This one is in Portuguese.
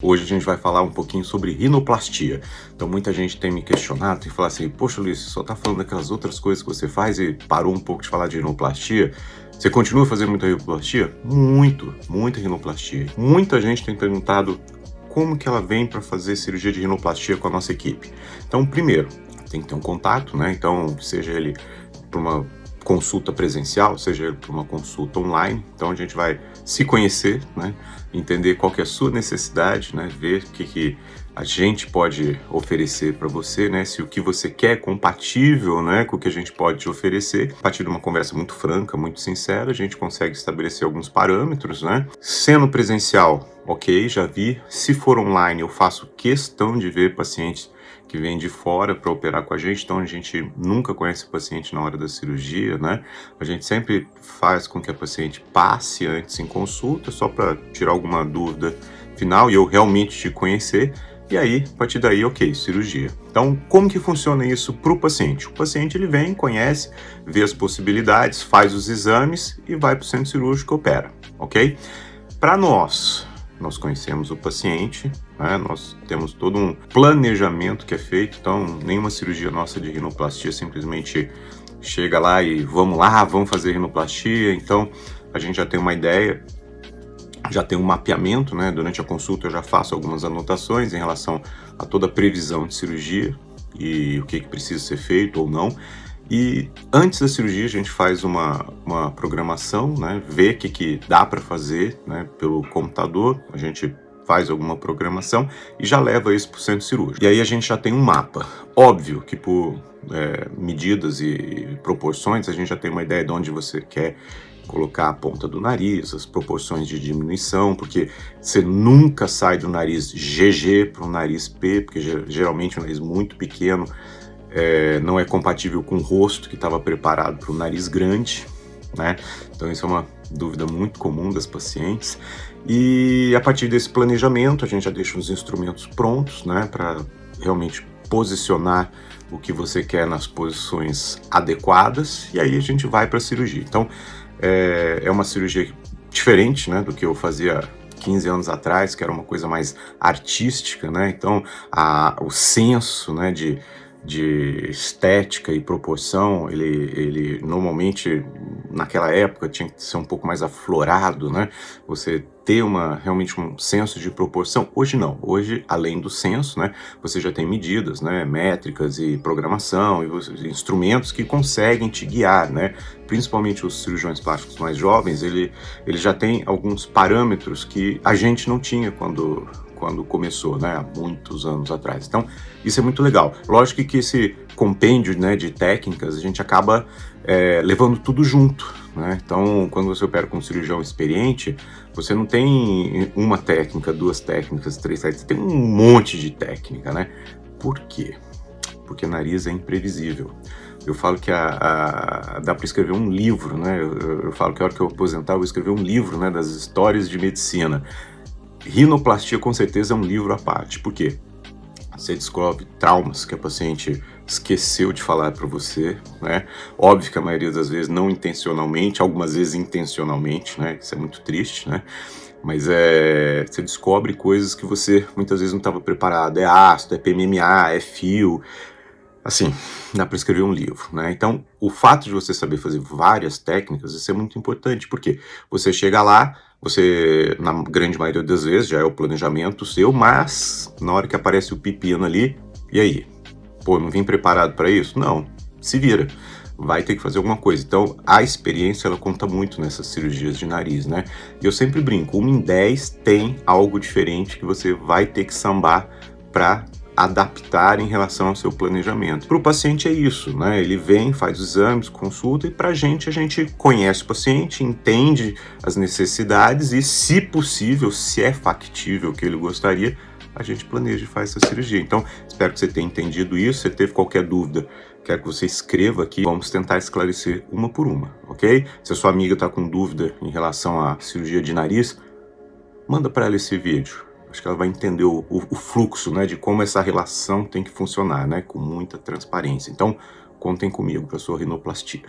Hoje a gente vai falar um pouquinho sobre rinoplastia. Então muita gente tem me questionado e falar assim, poxa Luiz, você só tá falando daquelas outras coisas que você faz e parou um pouco de falar de rinoplastia. Você continua fazendo muita rinoplastia? Muita rinoplastia. Muita gente tem perguntado como que ela vem para fazer cirurgia de rinoplastia com a nossa equipe. Então primeiro, tem que ter um contato, né? Então seja ele para uma consulta presencial, seja para uma consulta online. Então a gente vai se conhecer, né? Entender qual que é a sua necessidade, né? Ver o que a gente pode oferecer para você, né? Se o que você quer é compatível, né, com o que a gente pode te oferecer. A partir de uma conversa muito franca, muito sincera, a gente consegue estabelecer alguns parâmetros, né? Sendo presencial, ok, já vi. Se for online, eu faço questão de ver pacientes que vem de fora para operar com a gente, então a gente nunca conhece o paciente na hora da cirurgia, né? A gente sempre faz com que a paciente passe antes em consulta, só para tirar alguma dúvida final e eu realmente te conhecer, e aí, a partir daí, ok, cirurgia. Então, como que funciona isso para o paciente? O paciente ele vem, conhece, vê as possibilidades, faz os exames e vai para o centro cirúrgico e opera, ok? Para nós conhecemos o paciente, né? Nós temos todo um planejamento que é feito, então nenhuma cirurgia nossa de rinoplastia simplesmente chega lá e vamos fazer rinoplastia. Então a gente já tem uma ideia, já tem um mapeamento, né? Durante a consulta eu já faço algumas anotações em relação a toda a previsão de cirurgia e o que precisa ser feito ou não. E antes da cirurgia a gente faz uma programação, né? Vê o que dá para fazer, né? Pelo computador, a gente faz alguma programação e já leva isso para o centro cirúrgico. E aí a gente já tem um mapa. Óbvio que por medidas e proporções a gente já tem uma ideia de onde você quer colocar a ponta do nariz, as proporções de diminuição, porque você nunca sai do nariz GG para um nariz P, porque geralmente um nariz muito pequeno não é compatível com o rosto que estava preparado para o nariz grande, né? Então isso é uma dúvida muito comum das pacientes. E a partir desse planejamento a gente já deixa os instrumentos prontos, né? Para realmente posicionar o que você quer nas posições adequadas e aí a gente vai para a cirurgia. Então é uma cirurgia diferente, né? Do que eu fazia 15 anos atrás, que era uma coisa mais artística, né? Então o senso, né, de estética e proporção, ele normalmente, naquela época, tinha que ser um pouco mais aflorado, né? Você ter realmente um senso de proporção. Hoje não. Hoje, além do senso, né, você já tem medidas, né, métricas e programação e instrumentos que conseguem te guiar, né? Principalmente os cirurgiões plásticos mais jovens, ele já tem alguns parâmetros que a gente não tinha quando começou, né, há muitos anos atrás. Então, isso é muito legal. Lógico que esse compêndio, né, de técnicas, a gente acaba levando tudo junto, né? Então, quando você opera com um cirurgião experiente, você não tem uma técnica, duas técnicas, três técnicas, você tem um monte de técnica, né? Por quê? Porque nariz é imprevisível. Eu falo que dá para escrever um livro, né? Eu falo que a hora que eu aposentar, eu vou escrever um livro, né, das histórias de medicina. Rinoplastia com certeza é um livro à parte, por quê? Você descobre traumas que a paciente esqueceu de falar para você, né? Óbvio que a maioria das vezes não intencionalmente, algumas vezes intencionalmente, né? Isso é muito triste, né? Mas você descobre coisas que você muitas vezes não estava preparado. É ácido, é PMMA, é fio. Assim, dá para escrever um livro, né? Então, o fato de você saber fazer várias técnicas, isso é muito importante, porque você chega lá, você, na grande maioria das vezes, já é o planejamento seu, mas na hora que aparece o pepino ali, e aí? Pô, não vim preparado para isso? Não, se vira. Vai ter que fazer alguma coisa. Então, a experiência, ela conta muito nessas cirurgias de nariz, né? E eu sempre brinco, 1 em 10 tem algo diferente que você vai ter que sambar para adaptar em relação ao seu planejamento. Para o paciente é isso, né? Ele vem, faz os exames, consulta, e para a gente conhece o paciente, entende as necessidades e, se possível, se é factível o que ele gostaria, a gente planeja e faz essa cirurgia. Então, espero que você tenha entendido isso. Se teve qualquer dúvida, quero que você escreva aqui, vamos tentar esclarecer uma por uma, ok? Se a sua amiga está com dúvida em relação à cirurgia de nariz, manda para ela esse vídeo. Acho que ela vai entender o fluxo, né, de como essa relação tem que funcionar, né, com muita transparência. Então, contem comigo para sua rinoplastia.